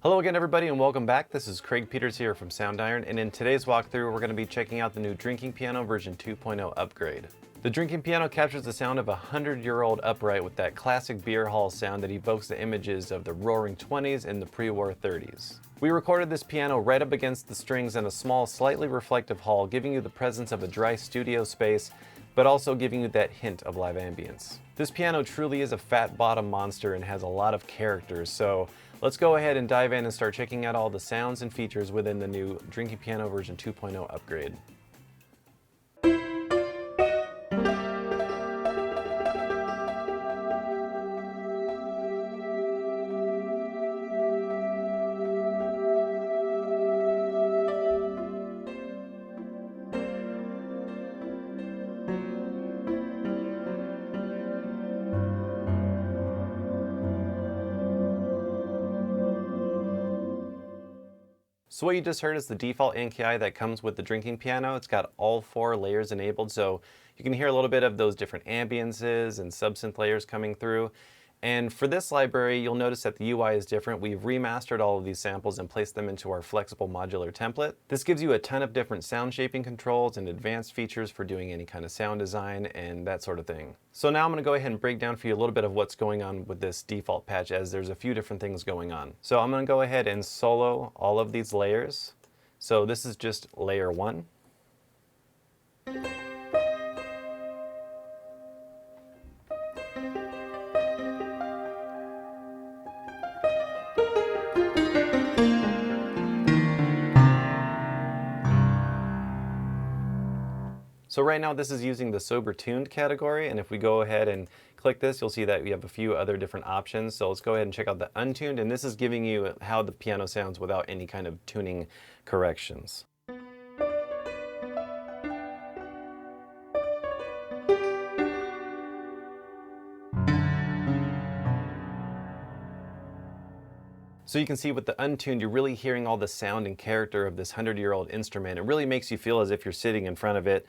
Hello again everybody and welcome back. This is Craig Peters here from Soundiron, and in today's walkthrough we're going to be checking out the new drinking piano version 2.0 upgrade. The drinking piano captures the sound of a 100-year-old upright with that classic beer hall sound that evokes the images of the roaring 20s and the pre-war 30s. We recorded this piano right up against the strings in a small, slightly reflective hall, giving you the presence of a dry studio space, but also giving you that hint of live ambience. This piano truly is a fat bottom monster and has a lot of character, so let's go ahead and dive in and start checking out all the sounds and features within the new drinking piano version 2.0 upgrade. So what you just heard is the default NKI that comes with the drinking piano. It's got all 4 layers enabled, so you can hear a little bit of those different ambiances and sub-synth layers coming through. And for this library, you'll notice that the UI is different. We've remastered all of these samples and placed them into our flexible modular template. This gives you a ton of different sound shaping controls and advanced features for doing any kind of sound design and that sort of thing. So now I'm going to go ahead and break down for you a little bit of what's going on with this default patch, as there's a few different things going on. So I'm going to go ahead and solo all of these layers. So this is just layer 1. So right now this is using the sober tuned category, and if we go ahead and click this, you'll see that we have a few other different options. So let's go ahead and check out the untuned, and this is giving you how the piano sounds without any kind of tuning corrections. So you can see with the untuned, you're really hearing all the sound and character of this 100-year-old instrument. It really makes you feel as if you're sitting in front of it,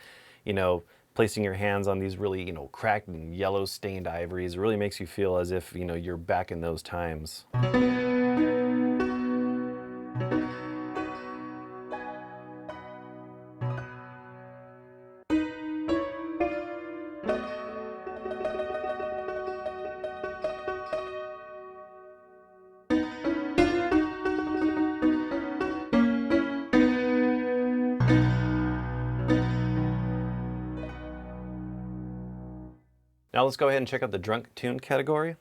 placing your hands on these really, cracked and yellow stained ivories. It really makes you feel as if, you're back in those times. Now let's go ahead and check out the drunk tuned category.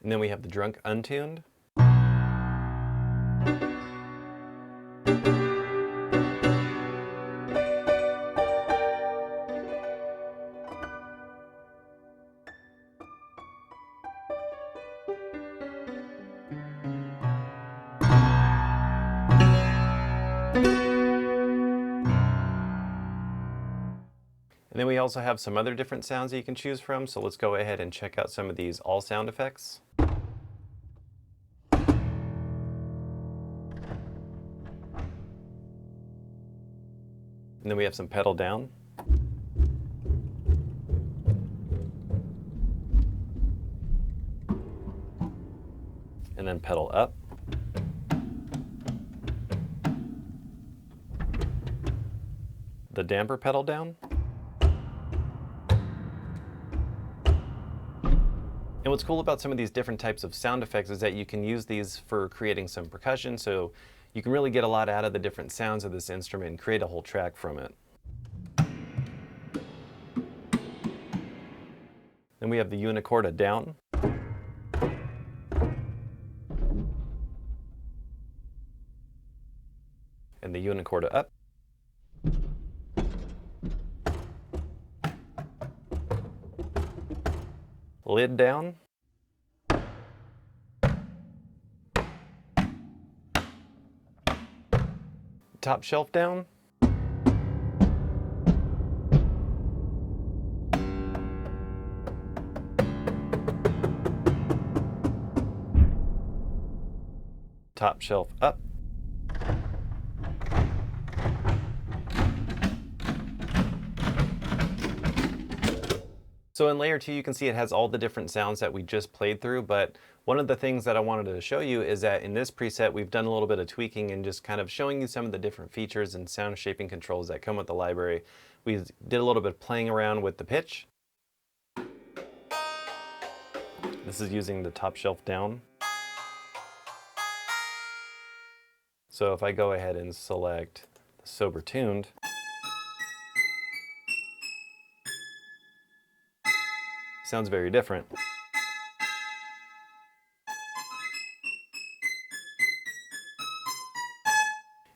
And then we have the drunk untuned. And then we also have some other different sounds that you can choose from, so let's go ahead and check out some of these all sound effects. And then we have some pedal down. And then pedal up. The damper pedal down. And what's cool about some of these different types of sound effects is that you can use these for creating some percussion, so you can really get a lot out of the different sounds of this instrument and create a whole track from it. Then we have the unicorda down. And the unicorda up. Lid down. Top shelf down. top shelf up. So in layer 2, you can see it has all the different sounds that we just played through, but one of the things that I wanted to show you is that in this preset, we've done a little bit of tweaking and just kind of showing you some of the different features and sound shaping controls that come with the library. We did a little bit of playing around with the pitch. This is using the top shelf down. So if I go ahead and select the sober tuned, sounds very different.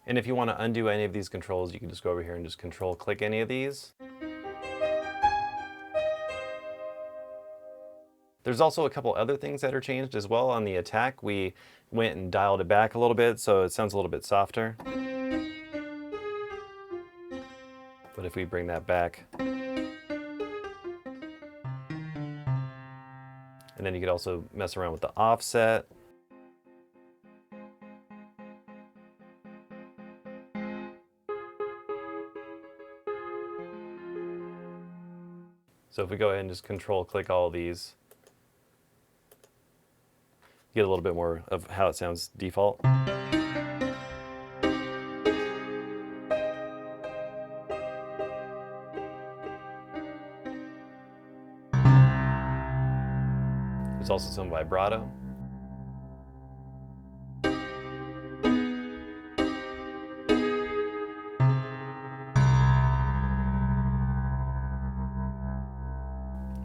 And if you want to undo any of these controls, you can just go over here and just control click any of these. There's also a couple other things that are changed as well. On the attack, we went and dialed it back a little bit so it sounds a little bit softer. But if we bring that back, and then you could also mess around with the offset. So if we go ahead and just control click all of these, get a little bit more of how it sounds default. There's also some vibrato.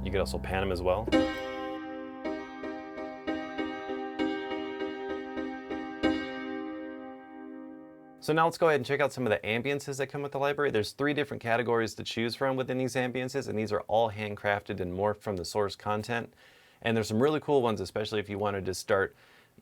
You could also pan them as well. So now let's go ahead and check out some of the ambiances that come with the library. There's 3 different categories to choose from within these ambiances, and these are all handcrafted and morphed from the source content. And there's some really cool ones, especially if you wanted to start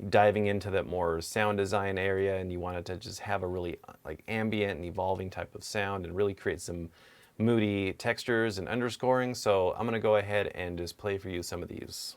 diving into that more sound design area and you wanted to just have a really like ambient and evolving type of sound and really create some moody textures and underscoring. So I'm gonna go ahead and just play for you some of these.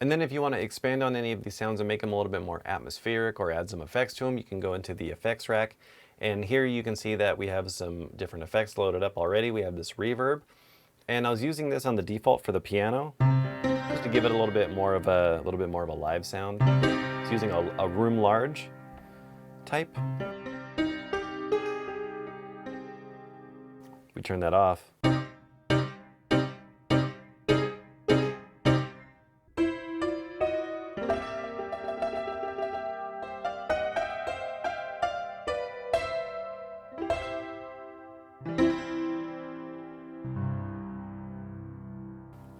And then if you want to expand on any of these sounds and make them a little bit more atmospheric or add some effects to them, you can go into the effects rack. And here you can see that we have some different effects loaded up already. We have this reverb. And I was using this on the default for the piano, just to give it a little bit more of a live sound. It's using a room large type. We turn that off.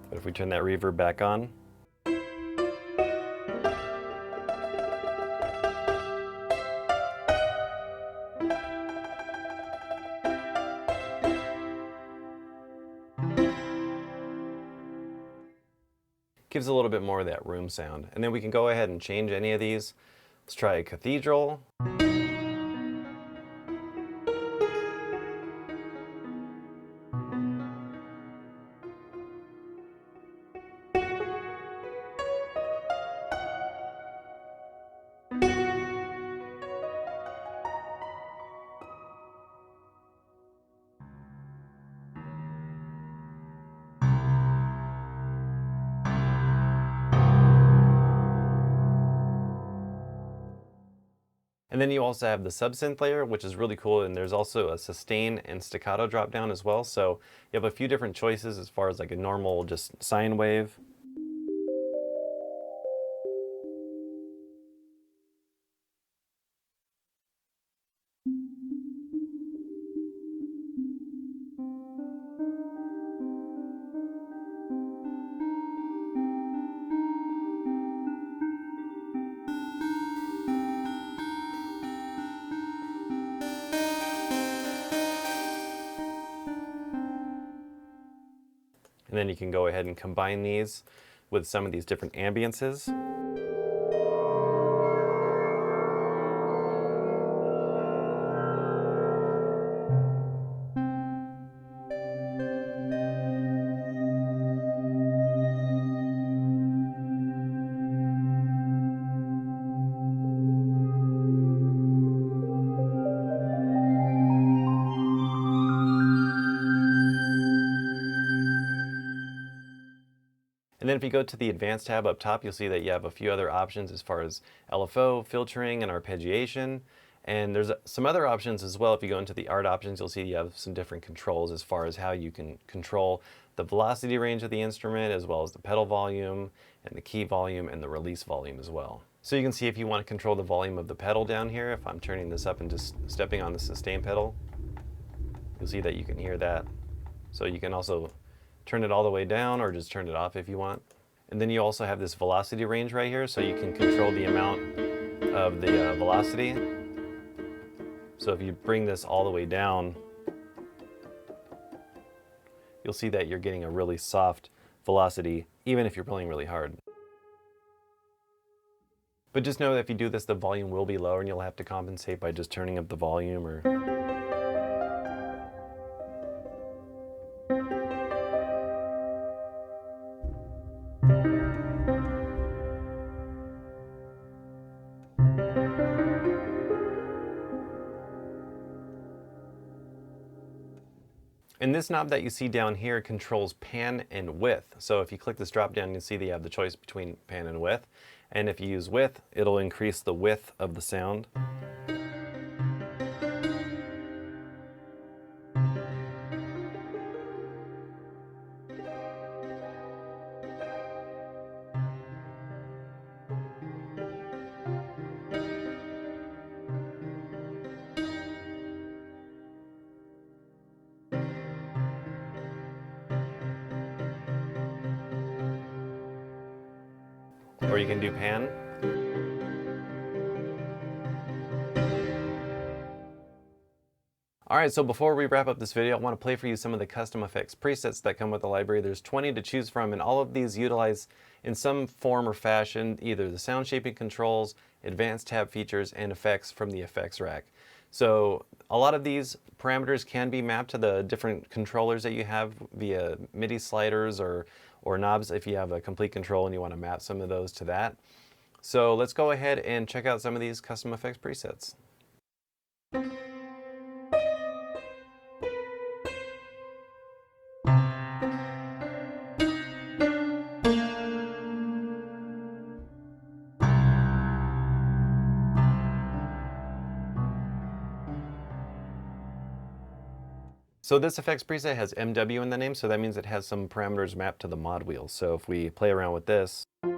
But if we turn that reverb back on, gives a little bit more of that room sound. And then we can go ahead and change any of these. Let's try a cathedral. And then you also have the subsynth layer, which is really cool. And there's also a sustain and staccato drop down as well. So you have a few different choices as far as like a normal just sine wave. And then you can go ahead and combine these with some of these different ambiances. And then if you go to the Advanced tab up top, you'll see that you have a few other options as far as LFO, filtering, and arpeggiation. And there's some other options as well. If you go into the art options, you'll see you have some different controls as far as how you can control the velocity range of the instrument, as well as the pedal volume, and the key volume, and the release volume as well. So you can see if you want to control the volume of the pedal down here, if I'm turning this up and just stepping on the sustain pedal, you'll see that you can hear that. So you can also turn it all the way down or just turn it off if you want. And then you also have this velocity range right here, so you can control the amount of the velocity. So if you bring this all the way down, you'll see that you're getting a really soft velocity, even if you're playing really hard. But just know that if you do this, the volume will be lower and you'll have to compensate by just turning up the volume or And this knob that you see down here controls pan and width. So if you click this drop down, you'll see that you have the choice between pan and width. And if you use width, it'll increase the width of the sound. Or you can do pan. Alright, so before we wrap up this video, I want to play for you some of the custom effects presets that come with the library. There's 20 to choose from, and all of these utilize in some form or fashion either the sound shaping controls, advanced tab features, and effects from the effects rack. So a lot of these parameters can be mapped to the different controllers that you have via MIDI sliders or or knobs if you have a complete control and you want to map some of those to that. So let's go ahead and check out some of these custom effects presets. So this effects preset has MW in the name, so that means it has some parameters mapped to the mod wheel. So if we play around with this, so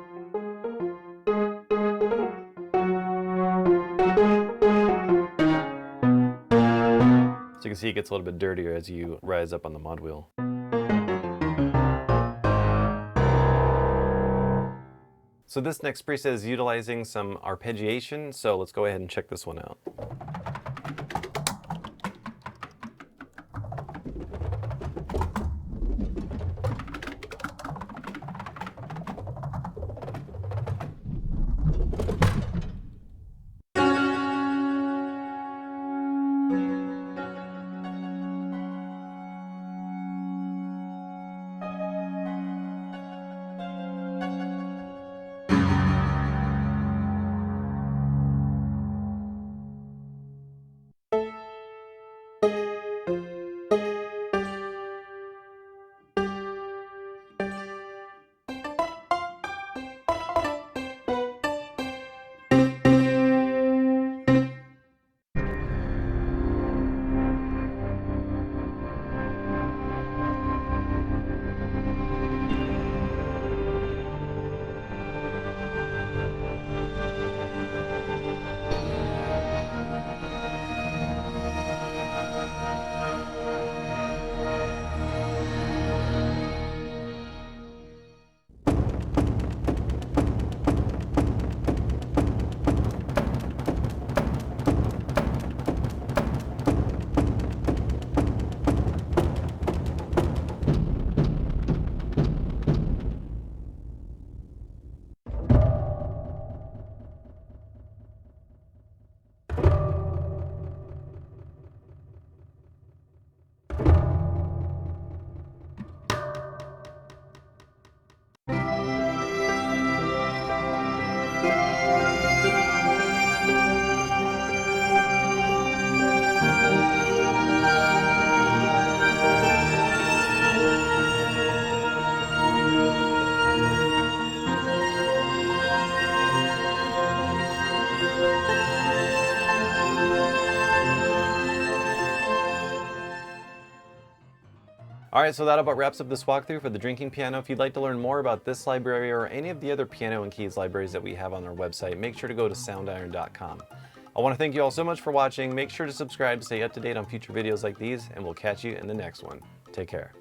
you can see it gets a little bit dirtier as you rise up on the mod wheel. So this next preset is utilizing some arpeggiation, so let's go ahead and check this one out. Alright, so that about wraps up this walkthrough for the drinking piano. If you'd like to learn more about this library or any of the other piano and keys libraries that we have on our website, make sure to go to soundiron.com. I want to thank you all so much for watching. Make sure to subscribe to stay up to date on future videos like these, and we'll catch you in the next one. Take care.